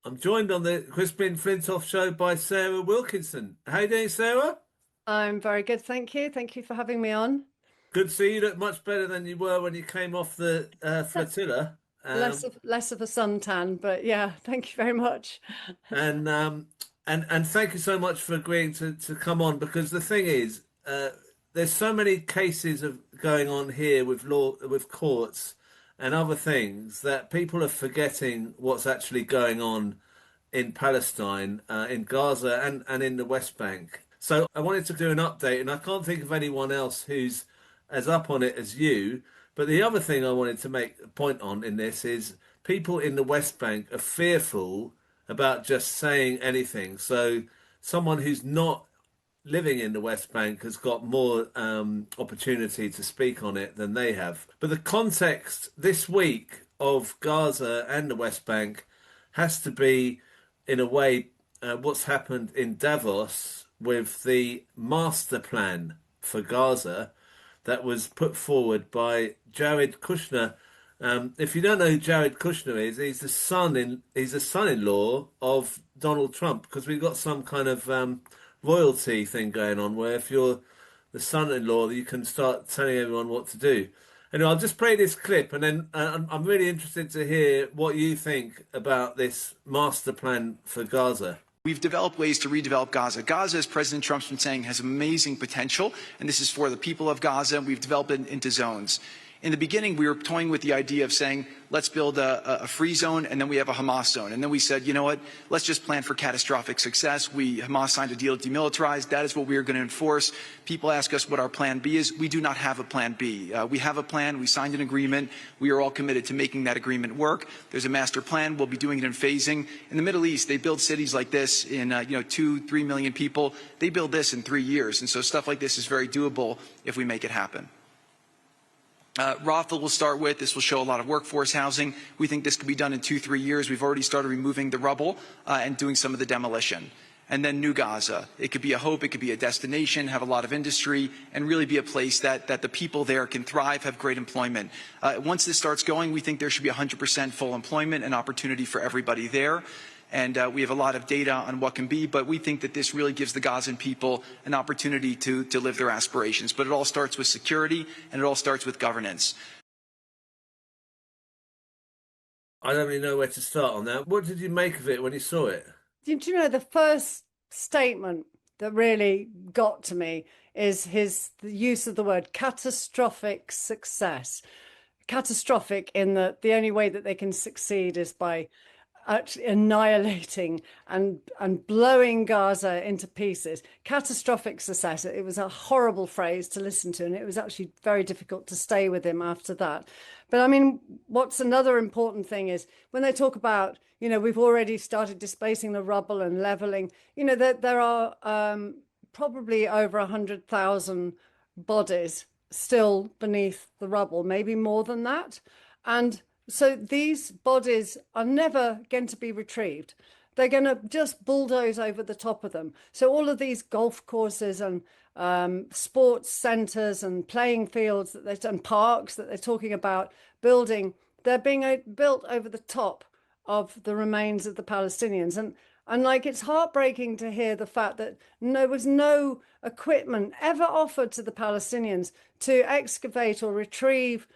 I'm joined on the Crispin Flintoff show by Sarah Wilkinson. How you doing, Sarah? I'm very good, thank you. Thank you for having me on. Good to see you. You look much better than you were when you came off the flotilla. Less of a suntan, but yeah, thank you very much. And and thank you so much for agreeing to come on because the thing is, there's so many cases of going on here with law, with courts and other things that people are forgetting what's actually going on in Palestine, in Gaza, and in the West Bank. So I wanted to do an update, and I can't think of anyone else who's as up on it as you. But the other thing I wanted to make a point on in this is people in the West Bank are fearful about just saying anything. So someone who's not living in the West Bank has got more opportunity to speak on it than they have. But the context this week of Gaza and the West Bank has to be, in a way, what's happened in Davos with the master plan for Gaza that was put forward by Jared Kushner. If you don't know who Jared Kushner is, he's the son-in-law of Donald Trump because we've got some kind of royalty thing going on where if you're the son-in-law, you can start telling everyone what to do. And I'll just play this clip, and then I'm really interested to hear what you think about this master plan for Gaza. We've developed ways to redevelop Gaza. Gaza, as President Trump's been saying, has amazing potential, and this is for the people of Gaza, and we've developed it into zones. In the beginning, we were toying with the idea of saying, let's build a free zone, and then we have a Hamas zone. And then we said, you know what, let's just plan for catastrophic success. Hamas signed a deal to demilitarize. That is what we are going to enforce. People ask us what our plan B is. We do not have a plan B. We have a plan. We signed an agreement. We are all committed to making that agreement work. There's a master plan. We'll be doing it in phasing. In the Middle East, they build cities like this in 2-3 million people. They build this in 3 years. And so stuff like this is very doable if we make it happen. Rothel will start with. This will show a lot of workforce housing. We think this could be done in 2-3 years. We've already started removing the rubble and doing some of the demolition. And then New Gaza. It could be a hope. It could be a destination, have a lot of industry, and really be a place that the people there can thrive, have great employment. Once this starts going, we think there should be 100% full employment and opportunity for everybody there. And we have a lot of data on what can be, but we think that this really gives the Gazan people an opportunity to live their aspirations. But it all starts with security, and it all starts with governance. I don't really know where to start on that. What did you make of it when you saw it? Did you know the first statement that really got to me is the use of the word catastrophic success. Catastrophic in that the only way that they can succeed is by actually annihilating and blowing Gaza into pieces. Catastrophic success. It was a horrible phrase to listen to, and it was actually very difficult to stay with him after that. But I mean, what's another important thing is when they talk about, we've already started displacing the rubble and leveling, there are probably over 100,000 bodies still beneath the rubble, maybe more than that. And so these bodies are never going to be retrieved. They're going to just bulldoze over the top of them. So all of these golf courses and sports centres and playing fields and parks that they're talking about building, they're being built over the top of the remains of the Palestinians. And it's heartbreaking to hear the fact that there was no equipment ever offered to the Palestinians to excavate or retrieve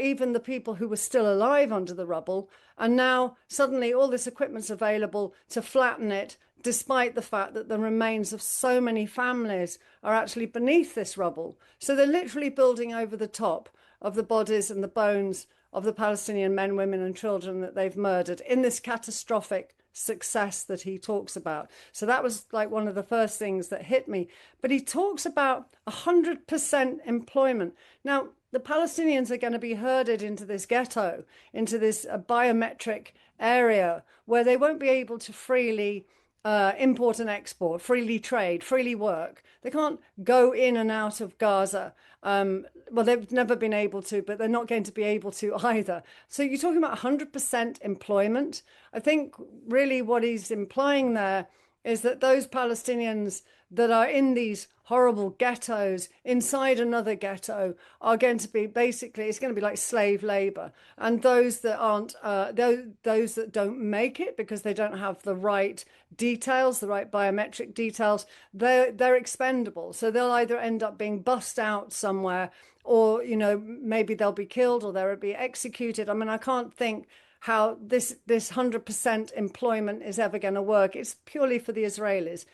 even the people who were still alive under the rubble. And now suddenly all this equipment's available to flatten it, despite the fact that the remains of so many families are actually beneath this rubble. So they're literally building over the top of the bodies and the bones of the Palestinian men, women and children that they've murdered in this catastrophic success that he talks about. So that was like one of the first things that hit me. But he talks about 100% employment. Now, the Palestinians are going to be herded into this ghetto, into this biometric area where they won't be able to freely import and export, freely trade, freely work. They can't go in and out of Gaza. Well, they've never been able to, but they're not going to be able to either. So you're talking about 100% employment. I think really what he's implying there is that those Palestinians that are in these horrible ghettos inside another ghetto are going to be basically, it's going to be like slave labor. And those that aren't, those that don't make it because they don't have the right details, the right biometric details, they're expendable. So they'll either end up being bussed out somewhere, or maybe they'll be killed or they'll be executed. I mean, I can't think how this 100% employment is ever going to work. It's purely for the Israelis.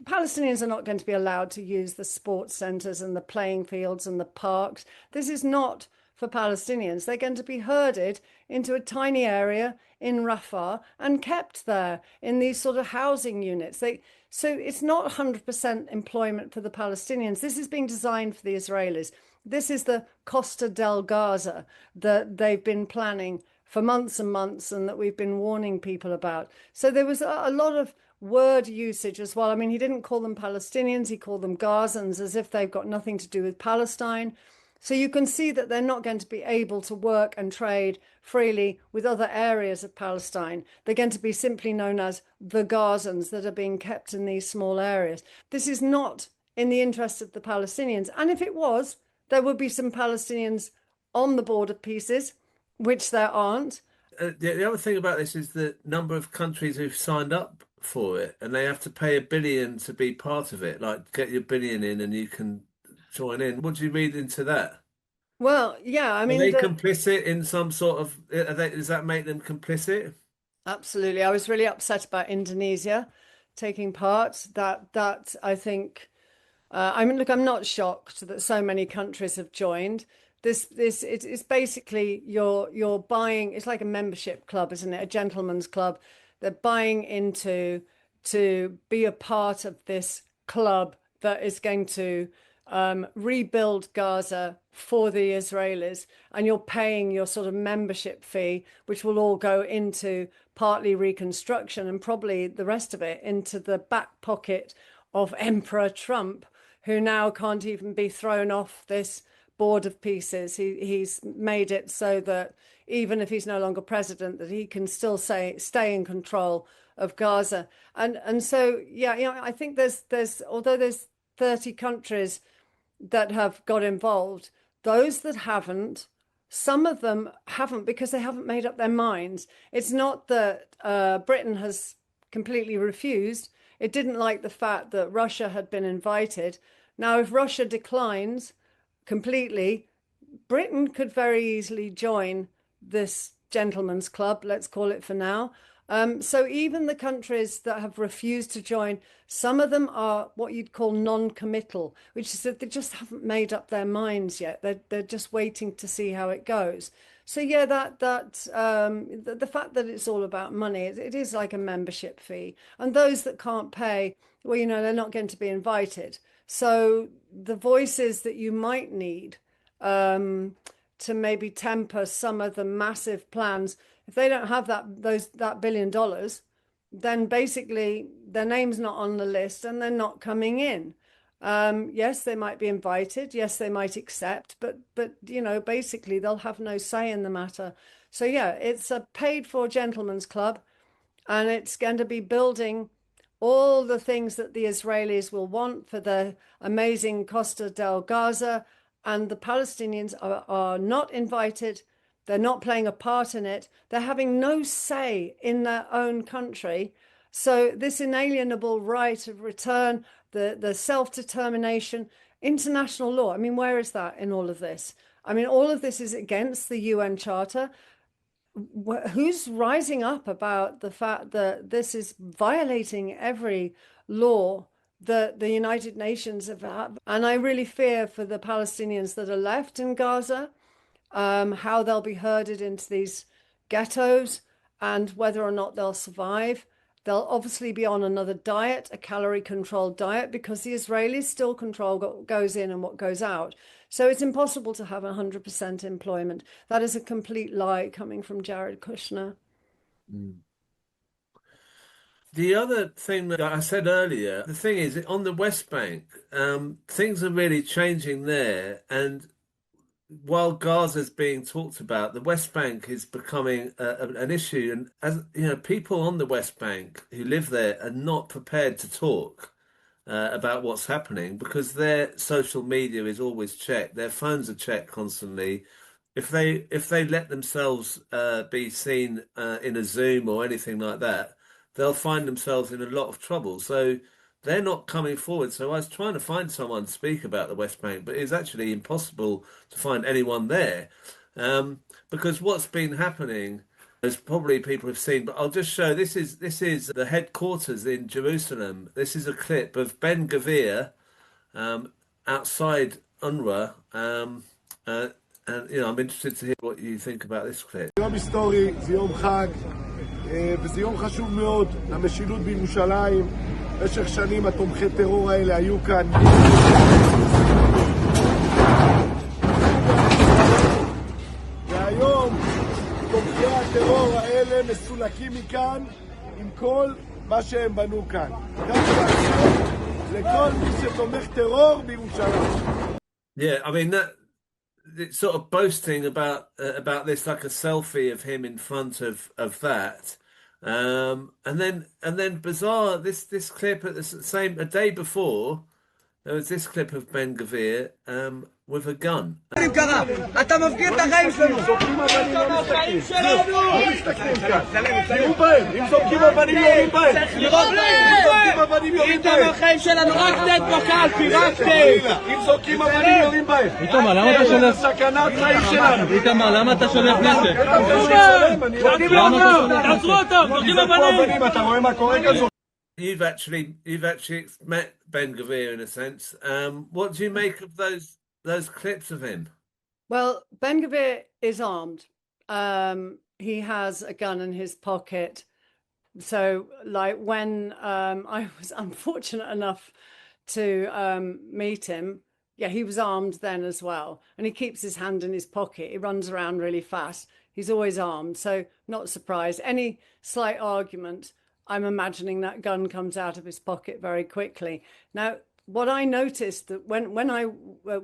Palestinians are not going to be allowed to use the sports centres and the playing fields and the parks. This is not for Palestinians. They're going to be herded into a tiny area in Rafah and kept there in these sort of housing units. So it's not 100% employment for the Palestinians. This is being designed for the Israelis. This is the Costa del Gaza that they've been planning for months and months, and that we've been warning people about. So there was a lot of word usage as well. I mean, he didn't call them Palestinians, he called them Gazans, as if they've got nothing to do with Palestine. So you can see that they're not going to be able to work and trade freely with other areas of Palestine. They're going to be simply known as the Gazans that are being kept in these small areas. This is not in the interest of the Palestinians. And if it was, there would be some Palestinians on the border pieces, which there aren't. The other thing about this is the number of countries who've signed up for it, and they have to pay $1 billion to be part of it. Like, get your billion in, and you can join in. What do you read into that? Well, yeah, I Are mean, they complicit in some sort of? Does that make them complicit? absolutely. I was really upset about Indonesia taking part. That I think. I mean, look, I'm not shocked that so many countries have joined. It's basically you're buying. It's like a membership club, isn't it? A gentleman's club. They're buying into to be a part of this club that is going to rebuild Gaza for the Israelis, and you're paying your sort of membership fee, which will all go into partly reconstruction and probably the rest of it into the back pocket of Emperor Trump, who now can't even be thrown off this board of pieces. He's made it so that even if he's no longer president, that he can still stay in control of Gaza. And so yeah, I think there's although there's 30 countries that have got involved, those that haven't, some of them haven't because they haven't made up their minds. It's not that Britain has completely refused. It didn't like the fact that Russia had been invited. Now, if Russia declines completely, Britain could very easily join this gentleman's club, let's call it for now. So even the countries that have refused to join, some of them are what you'd call non-committal, which is that they just haven't made up their minds yet. They're just waiting to see how it goes. So yeah, the fact that it's all about money, it is like a membership fee, and those that can't pay, well, they're not going to be invited. So the voices that you might need to maybe temper some of the massive plans, if they don't have that $1 billion, then basically their name's not on the list and they're not coming in. Yes, they might be invited. Yes, they might accept, but basically they'll have no say in the matter. So yeah, it's a paid for gentleman's club, and it's going to be building all the things that the Israelis will want for the amazing Costa del Gaza, and the Palestinians are not invited. They're not playing a part in it. They're having no say in their own country. So this inalienable right of return, the self-determination, international law, I mean, where is that in all of this? I mean, all of this is against the UN Charter. Who's rising up about the fact that this is violating every law that the United Nations have had? And I really fear for the Palestinians that are left in Gaza, how they'll be herded into these ghettos and whether or not they'll survive. They'll obviously be on another diet, a calorie-controlled diet, because the Israelis still control what goes in and what goes out. So it's impossible to have 100% employment. That is a complete lie coming from Jared Kushner. Mm. The other thing that I said earlier, the thing is, on the West Bank, things are really changing there, and while Gaza's being talked about, the West Bank is becoming an issue, and as you know, people on the West Bank who live there are not prepared to talk about what's happening because their social media is always checked, their phones are checked constantly. If they let themselves be seen in a Zoom or anything like that, they'll find themselves in a lot of trouble. So they're not coming forward. So I was trying to find someone to speak about the West Bank, but it's actually impossible to find anyone there because what's been happening, as probably people have seen, but I'll just show. This is the headquarters in Jerusalem. This is a clip of Ben Gvir outside UNRWA. And I'm interested to hear what you think about this clip. יום היסטורי, זה יום חג, וזה יום חשוב מאוד למשילות בירושלים. במשך שנים התומכי טרור האלה היו כאן. והיום תומכי הטרור האלה מסולקים מכאן עם כל מה שהם בנו כאן. כך לעשות לכל מי שתומך טרור בירושלים. Yeah, I mean that. It's sort of boasting about this like a selfie of him in front of that, and then bizarre this clip at the same a day before there was this clip of Ben Gvir with a gun. אתה מפקיר את החיים שלנו. החיים שלנו! לא מסתכלים כאן. תראו בהם. אם זורקים אבנים יורים בהם. אם זורקים אבנים יורים בהם. איתמר, החיים שלנו. רק תת בקלפי. רק תת. אם זורקים אבנים יורים בהם. איתמר, למה אתה שולף? סכנת חיים שלנו. איתמר, למה אתה שולף נשק? תעצרו אותו! זורקים אבנים! אתה רואה מה קורה כאן? You've actually met Ben Gvir in a sense. What do you make of those clips of him? Well, Ben Gvir is armed. He has a gun in his pocket. So, like when I was unfortunate enough to meet him, yeah, he was armed then as well. And he keeps his hand in his pocket. He runs around really fast. He's always armed. So, not surprised. Any slight argument, I'm imagining that gun comes out of his pocket very quickly. Now, what I noticed that when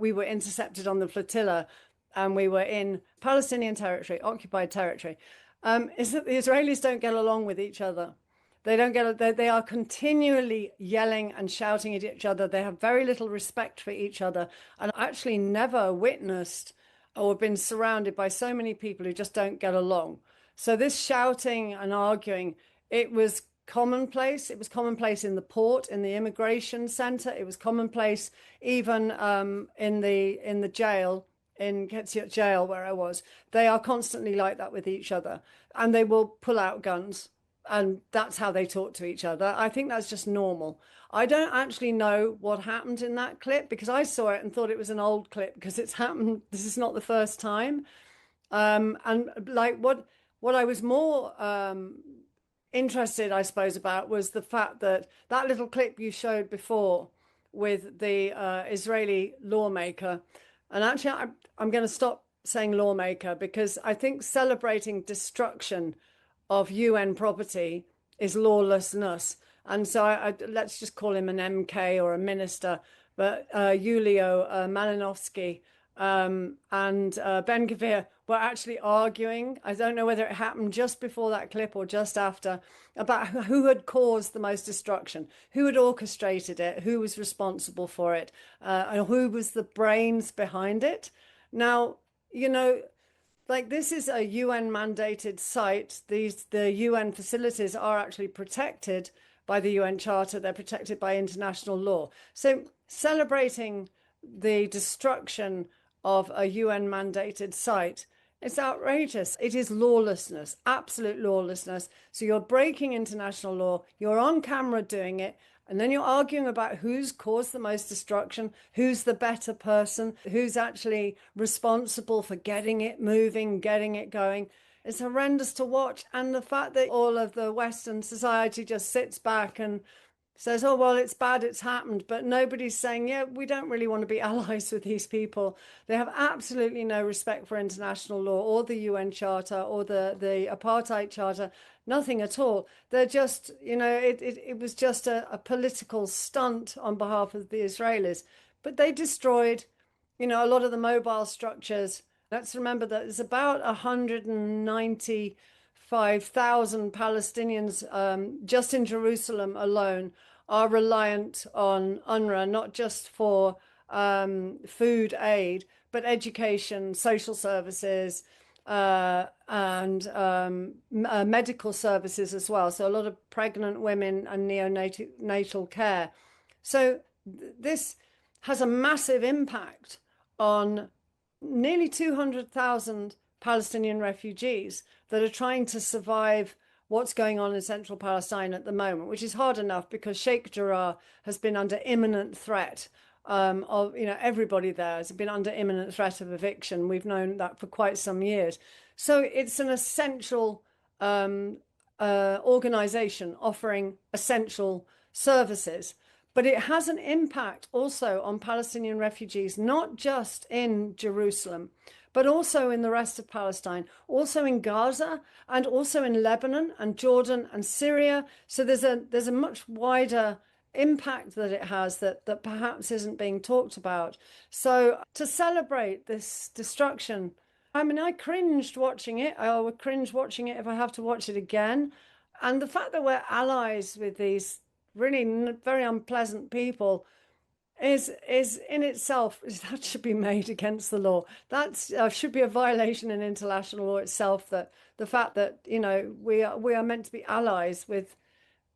we were intercepted on the flotilla and we were in Palestinian territory, occupied territory, is that the Israelis don't get along with each other. They are continually yelling and shouting at each other. They have very little respect for each other, and actually never witnessed or been surrounded by so many people who just don't get along. So this shouting and arguing, it was commonplace. It was commonplace in the port, in the immigration center. It was commonplace even in the jail, in Ketziot jail where I was. They are constantly like that with each other, and they will pull out guns, and that's how they talk to each other. I think that's just normal. I don't actually know what happened in that clip because I saw it and thought it was an old clip because it's happened. This is not the first time. And like what I was more interested, I suppose, about was the fact that that little clip you showed before with the Israeli lawmaker, and actually I'm going to stop saying lawmaker because I think celebrating destruction of UN property is lawlessness, and so let's just call him an MK or a minister, but Julio Malinowski and Ben Gvir were actually arguing. I don't know whether it happened just before that clip or just after, about who had caused the most destruction, who had orchestrated it, who was responsible for it, and who was the brains behind it. Now, you know, like this is a UN mandated site. The UN facilities are actually protected by the UN Charter. They're protected by international law. So celebrating the destruction of a UN mandated site, it's outrageous. It is lawlessness, absolute lawlessness. So you're breaking international law, you're on camera doing it, and then you're arguing about who's caused the most destruction, who's the better person, who's actually responsible for getting it moving, getting it going. It's horrendous to watch. And the fact that all of the Western society just sits back and says, oh, well, it's bad, it's happened. But nobody's saying, yeah, we don't really want to be allies with these people. They have absolutely no respect for international law or the UN Charter or the Apartheid Charter, nothing at all. They're just, you know, it was just a political stunt on behalf of the Israelis. But they destroyed a lot of the mobile structures, let's remember that it's about 195,000 Palestinians just in Jerusalem alone are reliant on UNRWA, not just for food aid, but education, social services, and medical services as well. So a lot of pregnant women and neonatal care. So this has a massive impact on nearly 200,000 Palestinian refugees that are trying to survive what's going on in central Palestine at the moment, which is hard enough because Sheikh Jarrah has been under imminent threat of, everybody there has been under imminent threat of eviction. We've known that for quite some years. So it's an essential organization offering essential services. But it has an impact also on Palestinian refugees, not just in Jerusalem, but also in the rest of Palestine, also in Gaza, and also in Lebanon and Jordan and Syria. So there's a much wider impact that it has that perhaps isn't being talked about. So to celebrate this destruction, I mean, I cringed watching it. I would cringe watching it if I have to watch it again. And the fact that we're allies with these really very unpleasant people is in itself, that should be made against the law. That should be a violation in international law itself. That the fact that we are meant to be allies with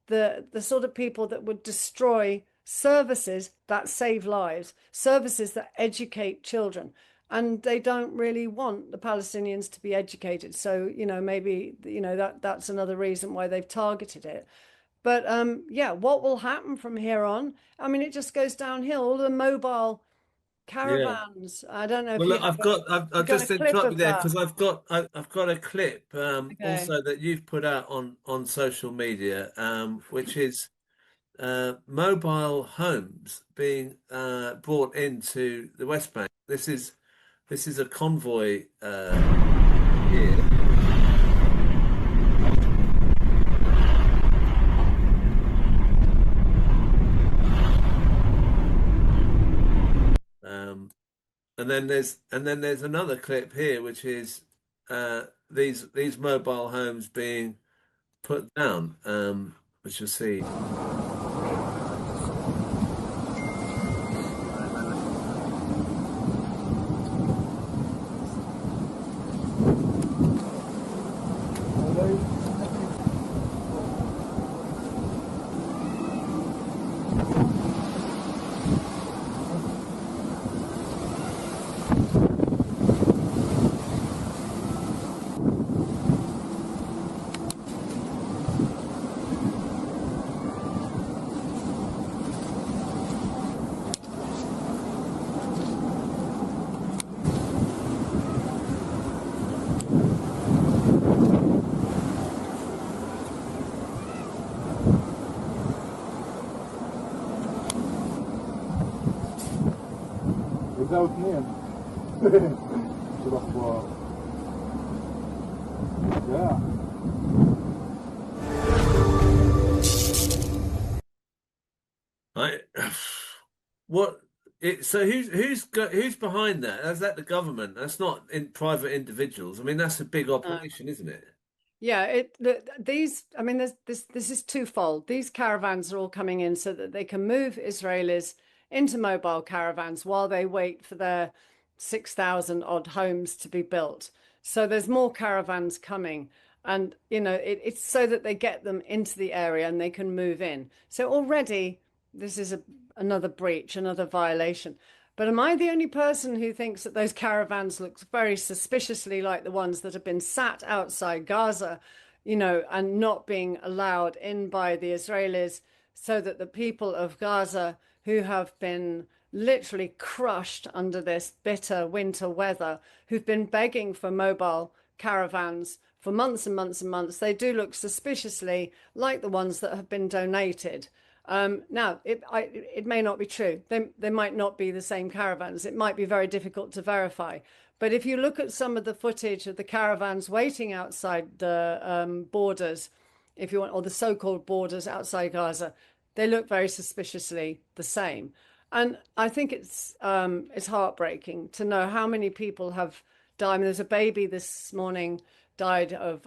the sort of people that would destroy services that save lives, services that educate children. And they don't really want the Palestinians to be educated. So, maybe, that's another reason why they've targeted it. But yeah, what will happen from here on? I mean, it just goes downhill. All the mobile Yeah. caravans. I don't know if Well, you look, have I've got a just clip interrupted of there that. because I've got a clip Okay. also that you've put out on social media, which is mobile homes being brought into the West Bank. This is a convoy here. And then there's another clip here, which is these mobile homes being put down, which you'll see. וזה אוזניים. של החבורה. Yeah. I, so who's behind that? Is that the government? That's not in private individuals. I mean, that's a big operation, isn't it? Yeah, I mean, this is twofold. These caravans are all coming in so that they can move Israelis into mobile caravans while they wait for their 6,000 odd homes to be built. So there's more caravans coming. And, it's so that they get them into the area and they can move in. So already this is another breach, another violation. But am I the only person who thinks that those caravans look very suspiciously like the ones that have been sat outside Gaza, and not being allowed in by the Israelis, so that the people of Gaza who have been literally crushed under this bitter winter weather, who've been begging for mobile caravans for months and months and months, they do look suspiciously like the ones that have been donated. Now, it may not be true. They might not be the same caravans. It might be very difficult to verify. But if you look at some of the footage of the caravans waiting outside the borders, if you want, or the so-called borders outside Gaza, they look very suspiciously the same. And I think it's heartbreaking to know how many people have died. I mean, there's a baby this morning died of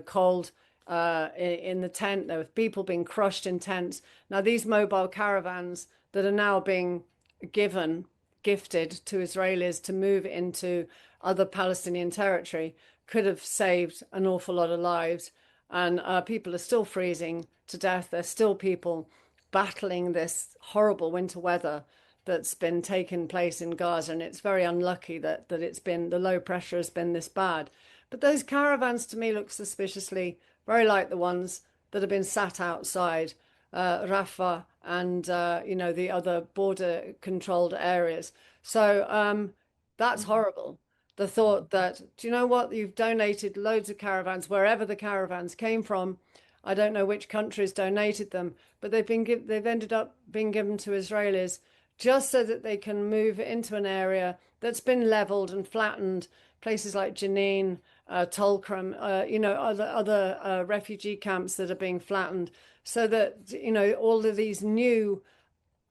cold in the tent. There were people being crushed in tents. Now these mobile caravans that are now being gifted to Israelis to move into other Palestinian territory could have saved an awful lot of lives. And people are still freezing to death. There's still people battling this horrible winter weather that's been taking place in Gaza, and it's very unlucky that it's been, the low pressure has been this bad. But those caravans to me look suspiciously very like the ones that have been sat outside Rafah and the other border controlled areas. So that's horrible. The thought that, do you know what, you've donated loads of caravans wherever the caravans came from. I don't know which countries donated them, but they've ended up being given to Israelis just so that they can move into an area that's been leveled and flattened. Places like Jenin, Tulkram, other refugee camps that are being flattened, so that all of these new,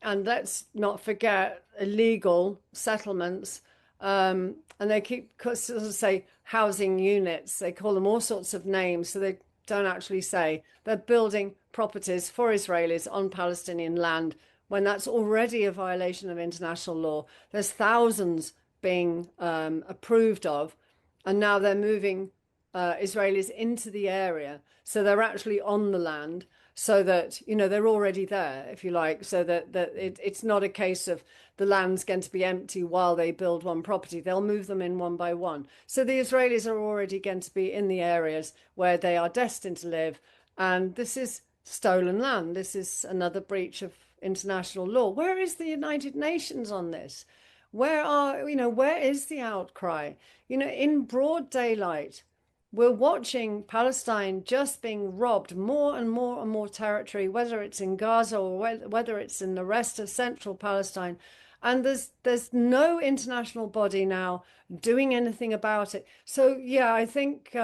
and let's not forget, illegal settlements. And they keep sort of say housing units. They call them all sorts of names, so they don't actually say they're building properties for Israelis on Palestinian land when that's already a violation of international law. There's thousands being approved of, and now they're moving Israelis into the area, so they're actually on the land, so that they're already there, if you like, so that it's not a case of the land's going to be empty while they build one property. They'll move them in one by one. So the Israelis are already going to be in the areas where they are destined to live, and this is stolen land. This is another breach of international law. Where is the United Nations on this? Where is the outcry? In broad daylight, we're watching Palestine just being robbed more and more and more territory, whether it's in Gaza or whether it's in the rest of central Palestine. And there's no international body now doing anything about it. So, yeah, I think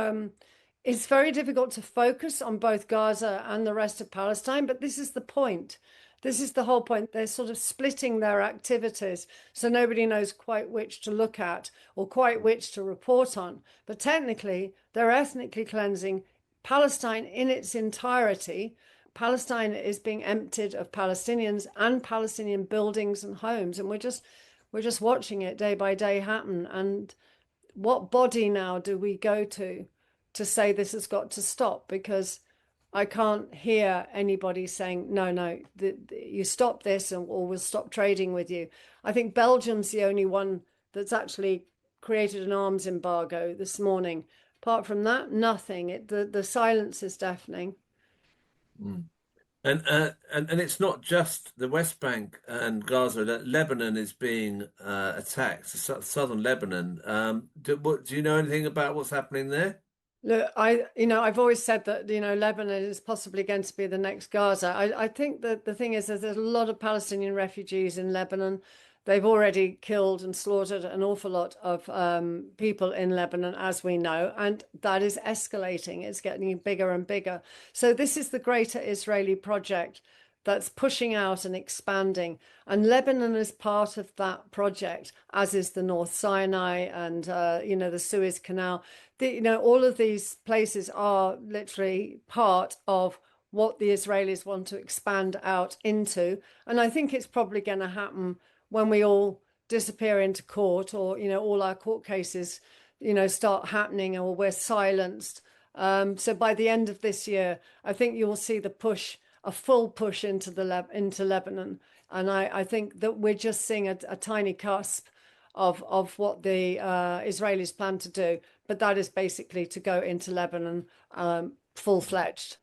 it's very difficult to focus on both Gaza and the rest of Palestine, but this is the point. This is the whole point. They're sort of splitting their activities, so nobody knows quite which to look at or quite which to report on. But technically, they're ethnically cleansing Palestine in its entirety. Palestine is being emptied of Palestinians and Palestinian buildings and homes, and we're just watching it day by day happen. And what body now do we go to say this has got to stop? Because I can't hear anybody saying, no, you stop this or we'll stop trading with you. I think Belgium's the only one that's actually created an arms embargo this morning. Apart from that, nothing. The silence is deafening. Mm. And it's not just the West Bank and Gaza. Lebanon is being attacked, southern Lebanon. Do you know anything about what's happening there? Look, I've always said that, Lebanon is possibly going to be the next Gaza. I think that the thing is that there's a lot of Palestinian refugees in Lebanon. They've already killed and slaughtered an awful lot of people in Lebanon, as we know, and that is escalating. It's getting bigger and bigger. So this is the greater Israeli project that's pushing out and expanding. And Lebanon is part of that project, as is the North Sinai and, the Suez Canal. All of these places are literally part of what the Israelis want to expand out into. And I think it's probably going to happen when we all disappear into court, or, all our court cases, start happening, or we're silenced. So by the end of this year, I think you will see a full push into Lebanon. And I think that we're just seeing a tiny cusp of what the Israelis plan to do. But that is basically to go into Lebanon full-fledged.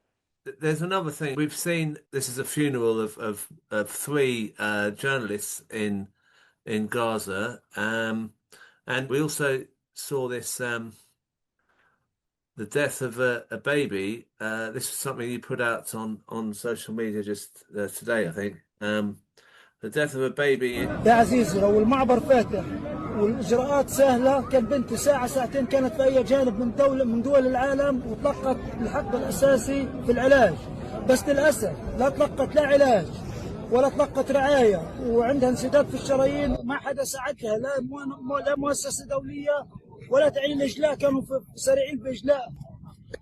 There's another thing. We've seen, this is a funeral of three journalists in Gaza. And we also saw this, the death of a baby. This is something you put out on social media just today, I think. The death of a baby. يا عزيزي لو المعبر فاتح والإجراءات سهلة كان بنتي ساعة ساعتين كانت في أي جانب من دول العالم وتلقت الحق الأساسي في العلاج، بس للأسف لا تلقت لا علاج ولا تلقت رعاية وعندها انسداد في الشرايين، ما حدا ساعدها، لا مؤسسة دولية ولا تعيين إجلاء، كانوا سريعين بإجلاء.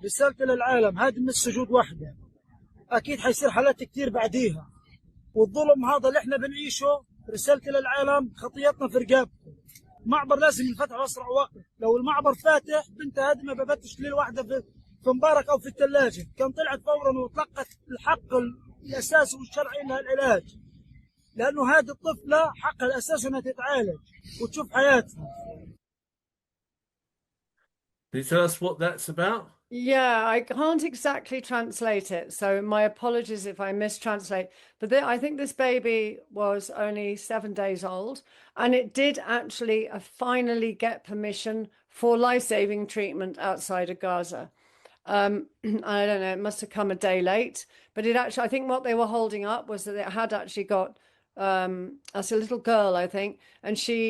رسالة للعالم، هذه مش سجود واحدة، أكيد حيصير حالات كتير بعديها، والظلم هذا اللي احنا بنعيشه. رسالة للعالم، خطيتنا في رقابكم. معبر لازم ينفتح بأسرع وقت. لو المعبر فاتح بنت هذه ما ببتش ليلة واحدة في مبارك أو في الثلاجة، كان طلعت فورا وتلقت الحق الأساسي والشرعي لها العلاج، لأنه هذه الطفلة حقها الأساسي أنها تتعالج وتشوف حياتها. Can you tell us what that's about? Yeah, I can't exactly translate it, so my apologies if I mistranslate. But I think this baby was only 7 days old, and it did actually finally get permission for life-saving treatment outside of Gaza. I don't know, it must have come a day late, but it actually, I think what they were holding up was that it had actually got, as a little girl, I think, and she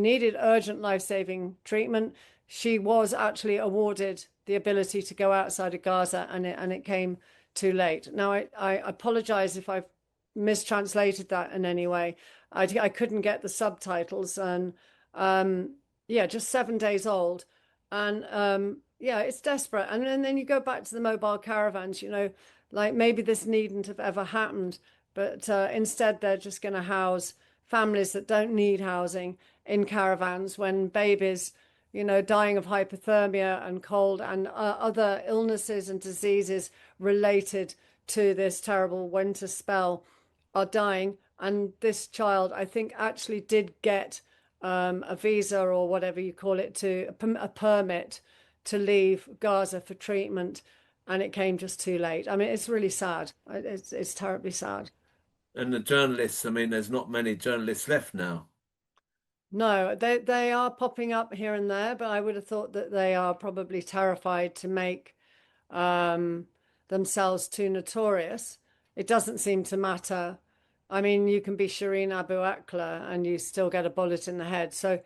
needed urgent life-saving treatment. She was actually awarded the ability to go outside of Gaza, and it came too late. Now, I apologize if I've mistranslated that in any way. I couldn't get the subtitles, and yeah, just 7 days old, and yeah, it's desperate. And then you go back to the mobile caravans, you know, like maybe this needn't have ever happened, but instead they're just going to house families that don't need housing in caravans when babies, you know, dying of hypothermia and cold and other illnesses and diseases related to this terrible winter spell are dying. And this child, I think, actually did get a visa or whatever you call it, a permit to leave Gaza for treatment, and it came just too late. I mean, it's really sad. It's terribly sad. And the journalists, I mean, there's not many journalists left now. No, they are popping up here and there, but I would have thought that they are probably terrified to make themselves too notorious. It doesn't seem to matter. I mean, you can be Shireen Abu Akleh and you still get a bullet in the head. So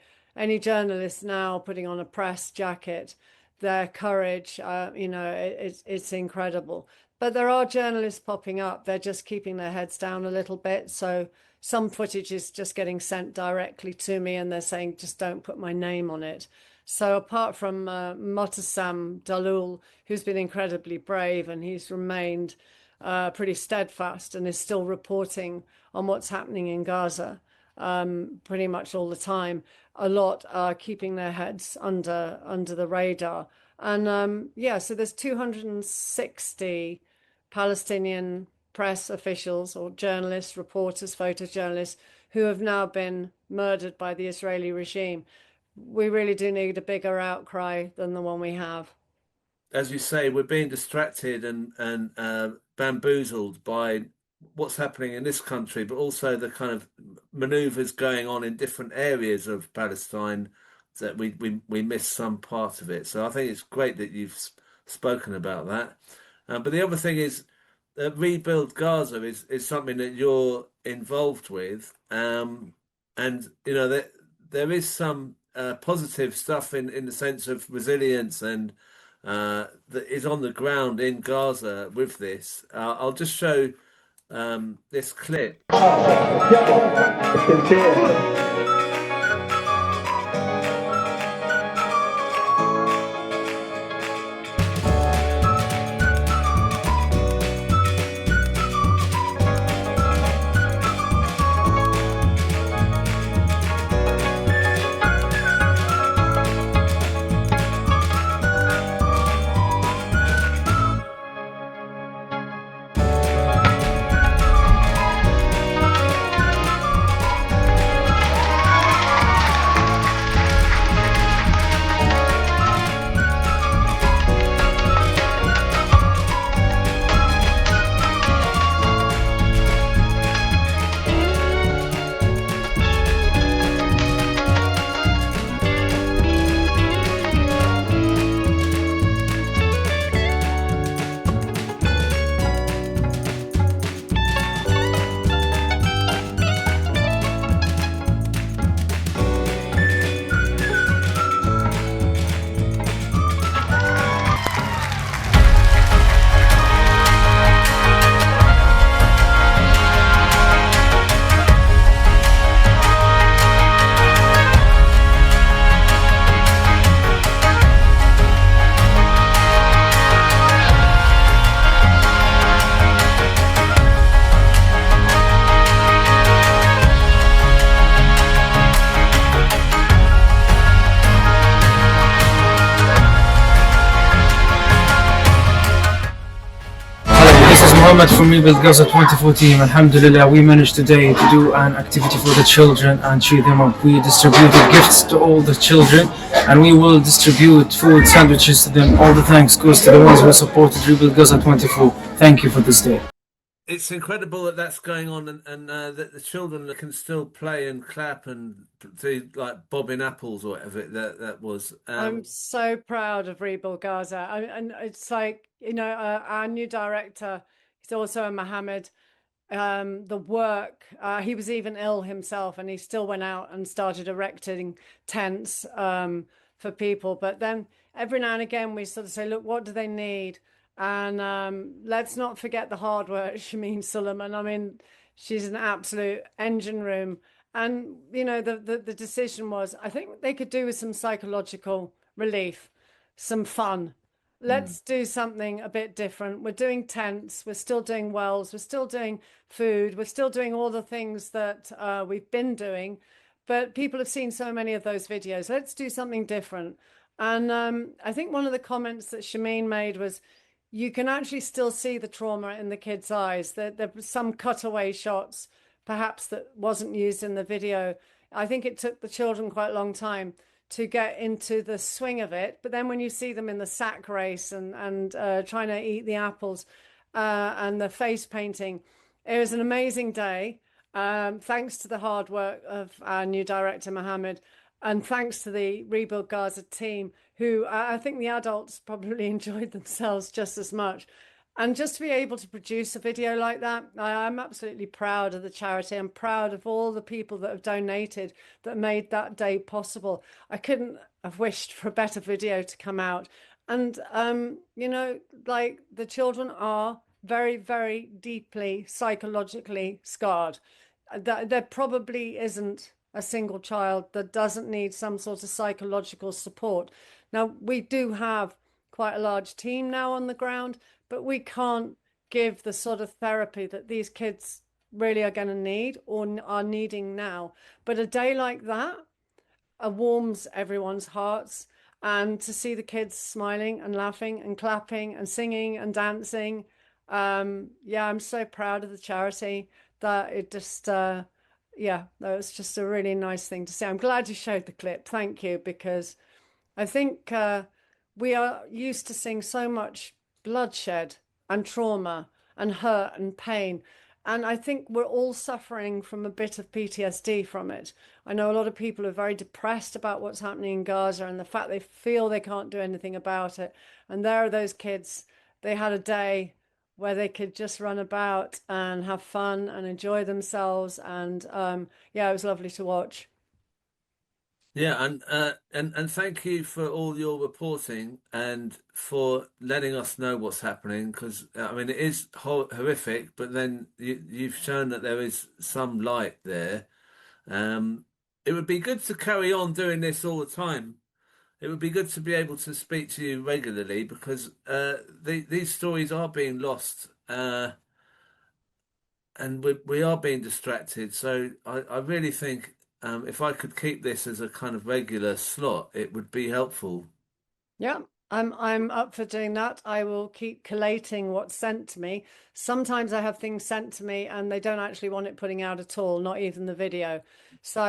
any journalist now putting on a press jacket, their courage, you know, it's incredible. But there are journalists popping up. They're just keeping their heads down a little bit. So some footage is just getting sent directly to me, and they're saying, just don't put my name on it. So apart from Motassam Dalul, who's been incredibly brave, and he's remained pretty steadfast and is still reporting on what's happening in Gaza pretty much all the time, a lot are keeping their heads under the radar. And yeah, so there's 260 Palestinian press officials or journalists, reporters, photojournalists who have now been murdered by the Israeli regime. We really do need a bigger outcry than the one we have. As you say, we're being distracted and bamboozled by what's happening in this country, but also the kind of maneuvers going on in different areas of Palestine that we miss some part of it. So I think it's great that you've spoken about that. But the other thing is, Rebuild Gaza is something that you're involved with, and you know there is some positive stuff in the sense of resilience and that is on the ground in Gaza with this. I'll just show this clip. Mohammed from Rebuild Gaza 24 team. Alhamdulillah, we managed today to do an activity for the children and cheer them up. We distributed gifts to all the children and we will distribute food sandwiches to them. All the thanks goes to the ones who supported Rebuild Gaza 24. Thank you for this day. It's incredible that that's going on, and that the children can still play and clap and do like bobbing apples or whatever that was. I'm so proud of Rebuild Gaza. And it's like, our new director, he's also a Mohammed. The work, he was even ill himself, and he still went out and started erecting tents for people. But then every now and again, we sort of say, look, what do they need? And let's not forget the hard work, Shameen Suleiman. I mean, she's an absolute engine room. And, the decision was, I think they could do with some psychological relief, some fun. Let's do something a bit different. We're doing tents, we're still doing wells, we're still doing food, we're still doing all the things that we've been doing. But people have seen so many of those videos. Let's do something different. And I think one of the comments that Shameen made was, you can actually still see the trauma in the kids' eyes. There were some cutaway shots, perhaps, that wasn't used in the video. I think it took the children quite a long time to get into the swing of it. But then when you see them in the sack race and trying to eat the apples and the face painting, it was an amazing day. Thanks to the hard work of our new director, Mohammed, and thanks to the Rebuild Gaza team, who I think the adults probably enjoyed themselves just as much. And just to be able to produce a video like that, I'm absolutely proud of the charity. I'm proud of all the people that have donated that made that day possible. I couldn't have wished for a better video to come out. And, like, the children are very, very deeply psychologically scarred. There probably isn't a single child that doesn't need some sort of psychological support. Now, we do have quite a large team now on the ground, but we can't give the sort of therapy that these kids really are going to need or are needing now. But a day like that warms everyone's hearts. And to see the kids smiling and laughing and clapping and singing and dancing, I'm so proud of the charity that it just, that was just a really nice thing to see. I'm glad you showed the clip. Thank you, because I think we are used to seeing so much bloodshed and trauma and hurt and pain. And I think we're all suffering from a bit of PTSD from it. I know a lot of people are very depressed about what's happening in Gaza and the fact they feel they can't do anything about it. And there are those kids, they had a day where they could just run about and have fun and enjoy themselves. And it was lovely to watch. Yeah, and thank you for all your reporting and for letting us know what's happening, because I mean it is horrific, but then you've shown that there is some light there. It would be good to carry on doing this all the time. It would be good to be able to speak to you regularly, because these stories are being lost, and we are being distracted. So I really think if I could keep this as a kind of regular slot, it would be helpful. Yeah, I'm up for doing that. I will keep collating what's sent to me. Sometimes I have things sent to me and they don't actually want it putting out at all, not even the video. So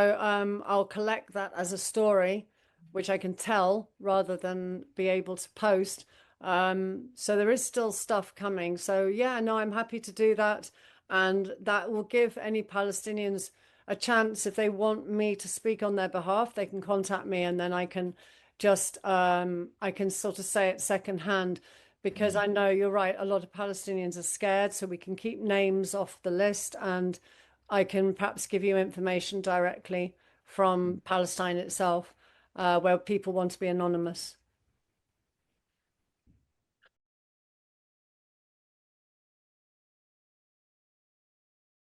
I'll collect that as a story, which I can tell rather than be able to post. So there is still stuff coming. So yeah, no, I'm happy to do that. And that will give any Palestinians a chance. If they want me to speak on their behalf, they can contact me, and then I can just I can sort of say it secondhand, because I know you're right, a lot of Palestinians are scared, so we can keep names off the list, and I can perhaps give you information directly from Palestine itself, where people want to be anonymous.